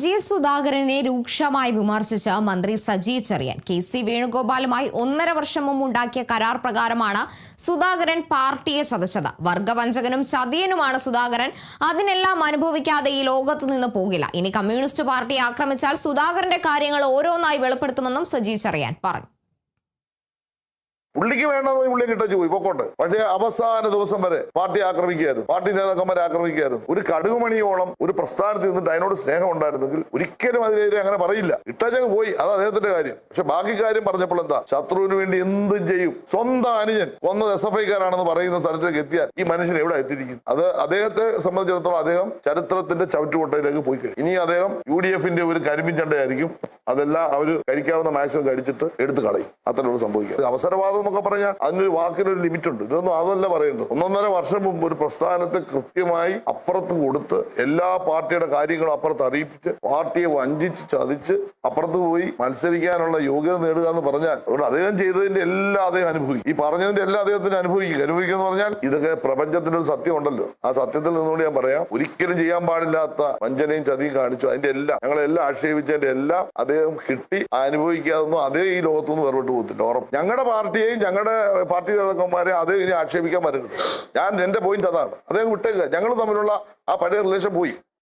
G സുധാകരനെ രൂക്ഷമായി വിമർശിച്ച മന്ത്രി സജി ചെറിയാൻ കെ.സി. വേണുഗോപാലുമായി 1.5 വർഷം മുമ്പ് ഉണ്ടാക്കിയ കരാർ പ്രകാരമാണ് സുധാകരൻ പാർട്ടിയെ ചതച്ചത്. വർഗവഞ്ചകനും ചതിയനുമാണ് സുധാകരൻ. അതിനെല്ലാം അനുഭവിക്കാതെ ഈ ലോകത്തു നിന്ന് പോകില്ല. ഇനി കമ്മ്യൂണിസ്റ്റ് പാർട്ടിയെ ആക്രമിച്ചാൽ സുധാകരന്റെ കാര്യങ്ങൾ ഓരോന്നായി വെളിപ്പെടുത്തുമെന്നും സജി ചെറിയാൻ പറഞ്ഞു. പുള്ളിക്ക് വേണമെന്ന് പുള്ളി കിട്ടച്ചു പോയി പൊക്കോട്ടെ. പക്ഷേ അവസാന ദിവസം വരെ പാർട്ടി ആക്രമിക്കുകയായിരുന്നു, പാർട്ടി നേതാക്കന്മാരെ ആക്രമിക്കുകയായിരുന്നു. ഒരു കടുകുമണിയോളം ഒരു പ്രസ്ഥാനത്ത് നിന്നിട്ട് അതിനോട് സ്നേഹം ഉണ്ടായിരുന്നെങ്കിൽ ഒരിക്കലും അതിനെതിരെ അങ്ങനെ പറയില്ല. ഇട്ടച്ചങ്ങ് പോയി, അത് അദ്ദേഹത്തിന്റെ കാര്യം. പക്ഷെ ബാക്കി കാര്യം പറഞ്ഞപ്പോൾ എന്താ, ശത്രുവിന് വേണ്ടി എന്തും ചെയ്യും. സ്വന്തം അനുജൻ കൊന്നത് SFI-കാരാണെന്ന് പറയുന്ന സ്ഥലത്തേക്ക് എത്തിയാൽ ഈ മനുഷ്യൻ എവിടെ എത്തിയിരിക്കും? അത് അദ്ദേഹത്തെ സംബന്ധിച്ചിടത്തോളം അദ്ദേഹം ചരിത്രത്തിന്റെ ചവിറ്റുകൊട്ടയിലേക്ക് പോയി കഴിഞ്ഞു. ഇനി അദ്ദേഹം UDF-ന്റെ ഒരു കരിമ്പിൻ ചണ്ടയായിരിക്കും. അതെല്ലാം അവര് കഴിക്കാവുന്ന മാക്സിമം കഴിച്ചിട്ട് എടുത്തു കളയും. അത്രയുള്ള സംഭവിക്കുക. അവസരവാദം എന്നൊക്കെ പറഞ്ഞാൽ അതിനൊരു വാക്കിനൊരു ലിമിറ്റ് ഉണ്ട്. ഇതൊന്നും അതല്ല പറയേണ്ടത്. 1.5 വർഷം മുമ്പ് ഒരു പ്രസ്ഥാനത്തെ കൃത്യമായി അപ്പുറത്ത് കൊടുത്ത് എല്ലാ പാർട്ടിയുടെ കാര്യങ്ങളും അപ്പുറത്ത് അറിയിപ്പിച്ച് പാർട്ടിയെ വഞ്ചിച്ച് ചതിച്ച് അപ്പുറത്ത് പോയി മത്സരിക്കാനുള്ള യോഗ്യത നേടുക എന്ന് പറഞ്ഞാൽ അദ്ദേഹം ചെയ്തതിന്റെ എല്ലാം അദ്ദേഹം അനുഭവിക്കും. ഈ പറഞ്ഞതിന്റെ എല്ലാം അദ്ദേഹത്തിന് അനുഭവിക്കുക എന്ന് പറഞ്ഞാൽ ഇതൊക്കെ പ്രപഞ്ചത്തിന്റെ ഒരു സത്യം ഉണ്ടല്ലോ. ആ സത്യത്തിൽ നിന്നുകൊണ്ട് ഞാൻ പറയാം, ഒരിക്കലും ചെയ്യാൻ പാടില്ലാത്ത വഞ്ചനയും ചതിയും കാണിച്ചു. അതിന്റെ എല്ലാം ഞങ്ങളെല്ലാം ആക്ഷേപിച്ചതിന്റെ എല്ലാം അദ്ദേഹം കിട്ടി അനുഭവിക്കാതൊന്നും അതേ ഈ ലോകത്തൊന്നും വേർപെട്ട് പോകത്തില്ല. ഉറപ്പ്. ഞങ്ങളുടെ പാർട്ടിയെയും ഞങ്ങളുടെ പാർട്ടി നേതാക്കന്മാരെ അതേ ഇനി ആക്ഷേപിക്കാൻ പറ്റരുത്. എന്റെ പോയിന്റ് അതാണ്. അദ്ദേഹം വിട്ടേക്കുക. ഞങ്ങൾ തമ്മിലുള്ള ആ പഴയ റിലേഷൻ പോയി.